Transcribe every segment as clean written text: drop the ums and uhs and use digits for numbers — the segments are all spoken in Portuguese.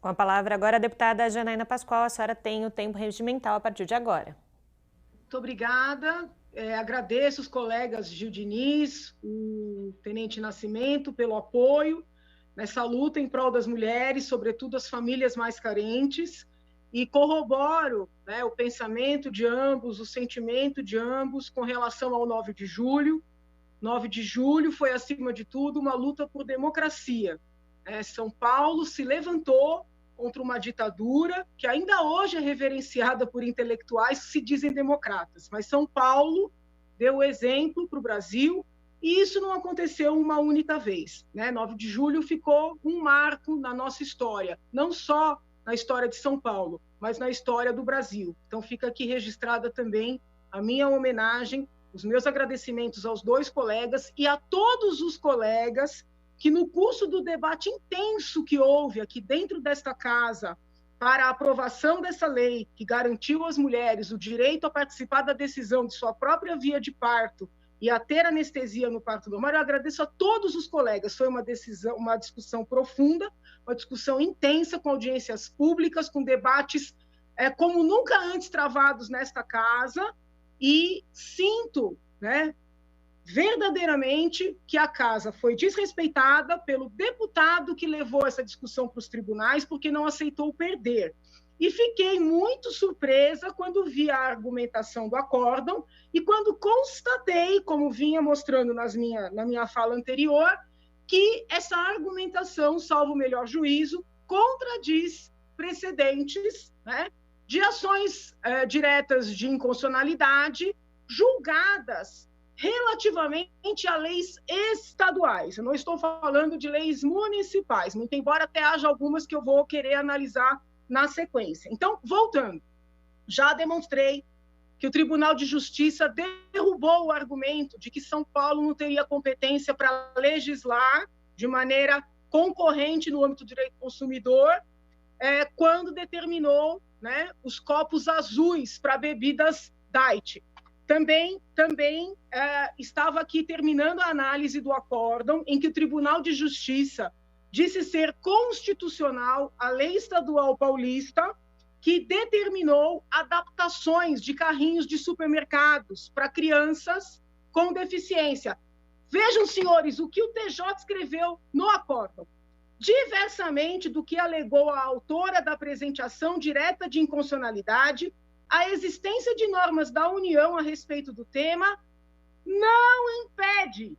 Com a palavra agora a deputada Janaína Pascoal, a senhora tem o tempo regimental a partir de agora. Muito obrigada. Agradeço os colegas Gil Diniz, o Tenente Nascimento, pelo apoio nessa luta em prol das mulheres, sobretudo as famílias mais carentes, e corroboro, né, o pensamento de ambos, o sentimento de ambos com relação ao 9 de julho. 9 de julho foi, acima de tudo, uma luta por democracia. São Paulo se levantou contra uma ditadura que ainda hoje é reverenciada por intelectuais que se dizem democratas, mas São Paulo deu exemplo para o Brasil, e isso não aconteceu uma única vez. 9 de julho ficou um marco na nossa história, não só na história de São Paulo, mas na história do Brasil. Então fica aqui registrada também a minha homenagem, os meus agradecimentos aos dois colegas e a todos os colegas que no curso do debate intenso que houve aqui dentro desta casa para a aprovação dessa lei que garantiu às mulheres o direito a participar da decisão de sua própria via de parto e a ter anestesia no parto normal, eu agradeço a todos os colegas. Foi uma discussão profunda, uma discussão intensa, com audiências públicas, com debates como nunca antes travados nesta casa, e sinto, verdadeiramente que a casa foi desrespeitada pelo deputado que levou essa discussão para os tribunais, porque não aceitou perder. E fiquei muito surpresa quando vi a argumentação do acórdão e quando constatei, como vinha mostrando na minha fala anterior, que essa argumentação, salvo o melhor juízo, contradiz precedentes, de ações diretas de inconstitucionalidade julgadas relativamente a leis estaduais. Eu não estou falando de leis municipais, muito embora até haja algumas que eu vou querer analisar na sequência. Então, voltando, já demonstrei que o Tribunal de Justiça derrubou o argumento de que São Paulo não teria competência para legislar de maneira concorrente no âmbito do direito do consumidor, quando determinou, os copos azuis para bebidas diet. Também estava aqui terminando a análise do acórdão, em que o Tribunal de Justiça disse ser constitucional a lei estadual paulista, que determinou adaptações de carrinhos de supermercados para crianças com deficiência. Vejam, senhores, o que o TJ escreveu no acórdão. Diversamente do que alegou a autora da presente ação direta de inconstitucionalidade, a existência de normas da União a respeito do tema não impede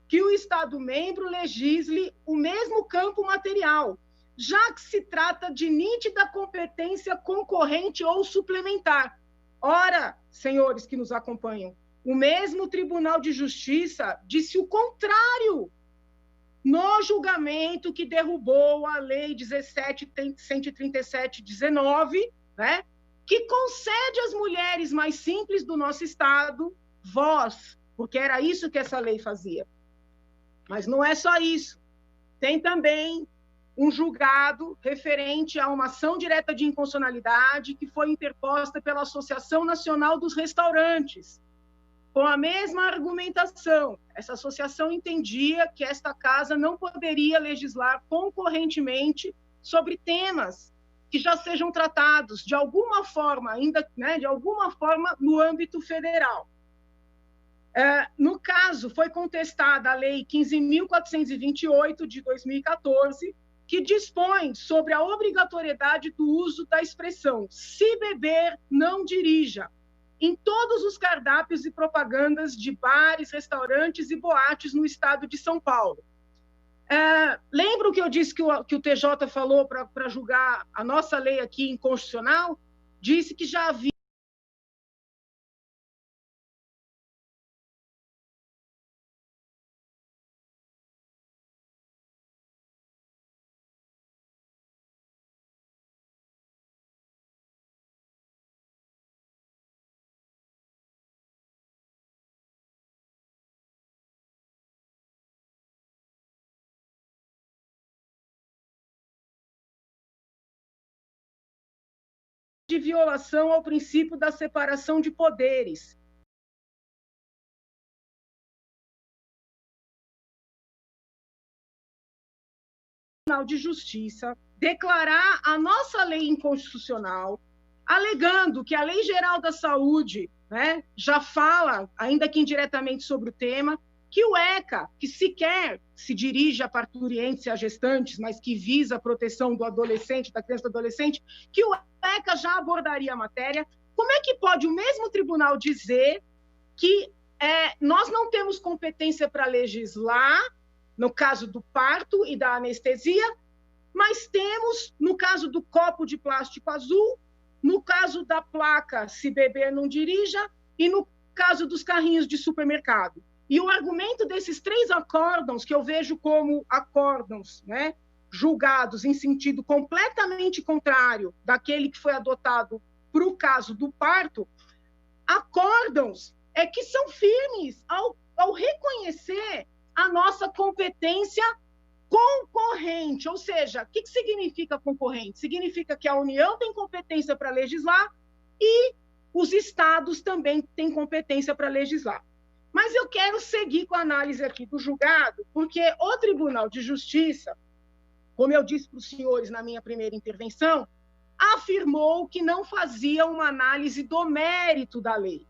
que o Estado-membro legisle o mesmo campo material, já que se trata de nítida competência concorrente ou suplementar. Ora, senhores que nos acompanham, o mesmo Tribunal de Justiça disse o contrário no julgamento que derrubou a Lei 17.137/19, que concede às mulheres mais simples do nosso Estado voz, porque era isso que essa lei fazia. Mas não é só isso. Tem também um julgado referente a uma ação direta de inconstitucionalidade que foi interposta pela Associação Nacional dos Restaurantes, com a mesma argumentação. Essa associação entendia que esta casa não poderia legislar concorrentemente sobre temas que já sejam tratados de alguma forma, ainda, de alguma forma, no âmbito federal. No caso, foi contestada a Lei 15.428, de 2014, que dispõe sobre a obrigatoriedade do uso da expressão "se beber, não dirija", em todos os cardápios e propagandas de bares, restaurantes e boates no estado de São Paulo. Lembram que eu disse que o TJ falou para julgar a nossa lei aqui inconstitucional? Disse que já havia de violação ao princípio da separação de poderes. O Tribunal de Justiça declarar a nossa lei inconstitucional, alegando que a Lei Geral da Saúde, né, já fala, ainda que indiretamente, sobre o tema, que o ECA, que sequer se dirige a parturientes e a gestantes, mas que visa a proteção do adolescente, da criança e do adolescente, que o ECA já abordaria a matéria. Como é que pode o mesmo tribunal dizer que nós não temos competência para legislar no caso do parto e da anestesia, mas temos, no caso do copo de plástico azul, no caso da placa "se beber não dirija" e no caso dos carrinhos de supermercado? E o argumento desses 3 acórdãos, que eu vejo como acórdãos, né, julgados em sentido completamente contrário daquele que foi adotado para o caso do parto, acórdãos que são firmes ao reconhecer a nossa competência concorrente. Ou seja, o que significa concorrente? Significa que a União tem competência para legislar e os estados também têm competência para legislar. Mas eu quero seguir com a análise aqui do julgado, porque o Tribunal de Justiça, como eu disse para os senhores na minha primeira intervenção, afirmou que não fazia uma análise do mérito da lei.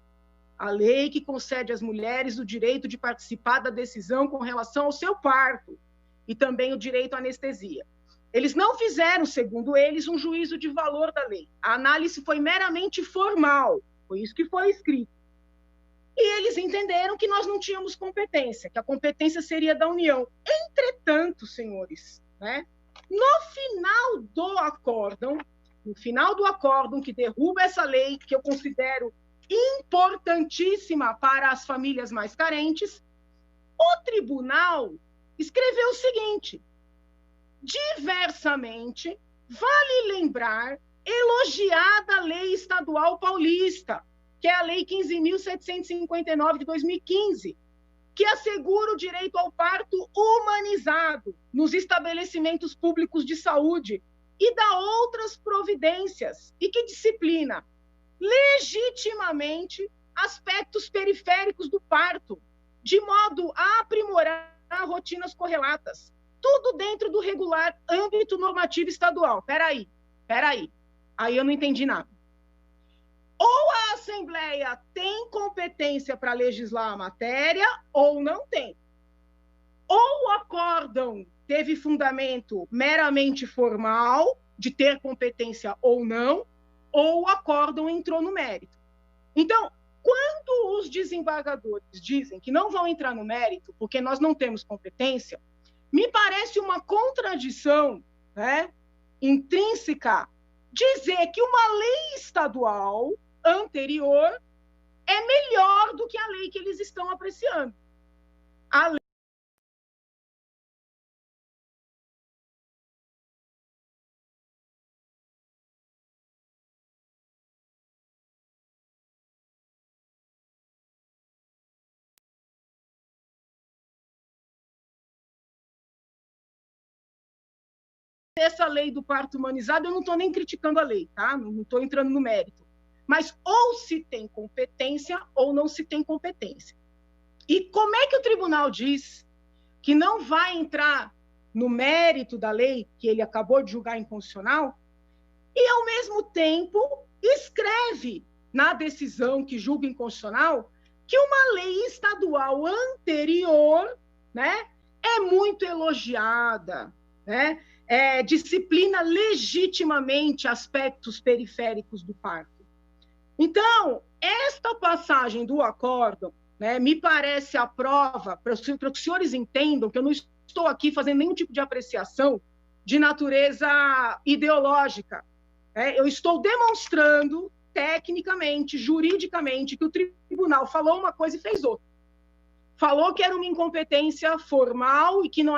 A lei que concede às mulheres o direito de participar da decisão com relação ao seu parto e também o direito à anestesia. Eles não fizeram, segundo eles, um juízo de valor da lei. A análise foi meramente formal, foi isso que foi escrito. E eles entenderam que nós não tínhamos competência, que a competência seria da União. Entretanto, senhores, né, no final do acórdão que derruba essa lei, que eu considero importantíssima para as famílias mais carentes, o tribunal escreveu o seguinte: diversamente, vale lembrar elogiada a Lei Estadual Paulista, que é a Lei 15.759 de 2015, que assegura o direito ao parto humanizado nos estabelecimentos públicos de saúde e dá outras providências, e que disciplina legitimamente aspectos periféricos do parto, de modo a aprimorar rotinas correlatas, tudo dentro do regular âmbito normativo estadual. Peraí, aí eu não entendi nada. Ou a Assembleia tem competência para legislar a matéria, ou não tem. Ou o acórdão teve fundamento meramente formal, de ter competência ou não, ou o acórdão entrou no mérito. Então, quando os desembargadores dizem que não vão entrar no mérito, porque nós não temos competência, me parece uma contradição, né, intrínseca, dizer que uma lei estadual anterior é melhor do que a lei que eles estão apreciando. A lei essa lei do parto humanizado, eu não estou nem criticando a lei, tá? Não estou entrando no mérito. Mas ou se tem competência ou não se tem competência. E como é que o tribunal diz que não vai entrar no mérito da lei que ele acabou de julgar inconstitucional e, ao mesmo tempo, escreve na decisão que julga inconstitucional que uma lei estadual anterior, né, é muito elogiada, né? Disciplina legitimamente aspectos periféricos do parto. Então, esta passagem do acórdão, né, me parece a prova, para que os senhores entendam que eu não estou aqui fazendo nenhum tipo de apreciação de natureza ideológica. Eu estou demonstrando, tecnicamente, juridicamente, que o tribunal falou uma coisa e fez outra. Falou que era uma incompetência formal e que não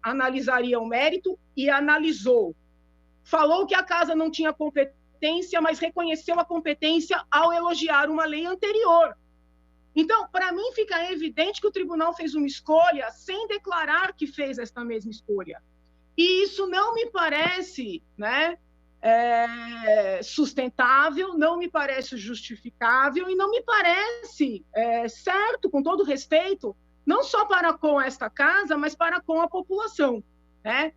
analisaria o mérito, e analisou. Falou que a casa não tinha competência, mas reconheceu a competência ao elogiar uma lei anterior. Então, para mim, fica evidente que o tribunal fez uma escolha sem declarar que fez esta mesma escolha. E isso não me parece, né, sustentável, não me parece justificável e não me parece certo, com todo respeito, não só para com esta casa, mas para com a população, né?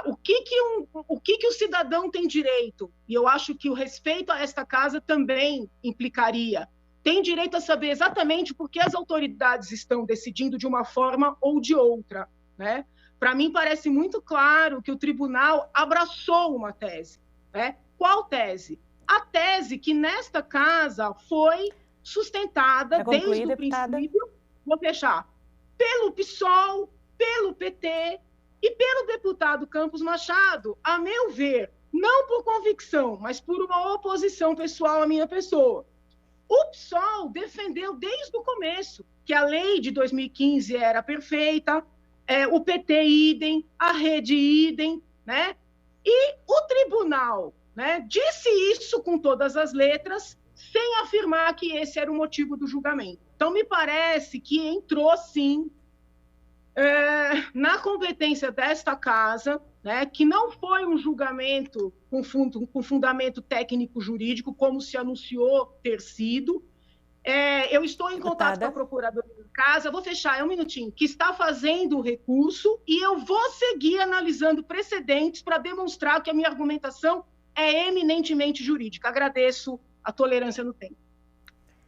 o que o cidadão tem direito? E eu acho que o respeito a esta casa também implicaria. Tem direito a saber exatamente por que as autoridades estão decidindo de uma forma ou de outra, né? Para mim, parece muito claro que o tribunal abraçou uma tese, né? Qual tese? A tese que nesta casa foi sustentada desde o princípio, vou fechar, pelo PSOL, pelo PT e pelo deputado Campos Machado, a meu ver, não por convicção, mas por uma oposição pessoal à minha pessoa. O PSOL defendeu desde o começo que a lei de 2015 era perfeita, o PT idem, a rede idem, né? E o tribunal, né, disse isso com todas as letras, sem afirmar que esse era o motivo do julgamento. Então, me parece que entrou, sim, na competência desta casa, né, que não foi um julgamento com fundamento técnico-jurídico, como se anunciou ter sido. Eu estou em contato com a procuradora da casa, vou fechar, um minutinho, que está fazendo o recurso e eu vou seguir analisando precedentes para demonstrar que a minha argumentação é eminentemente jurídica. Agradeço a tolerância no tempo.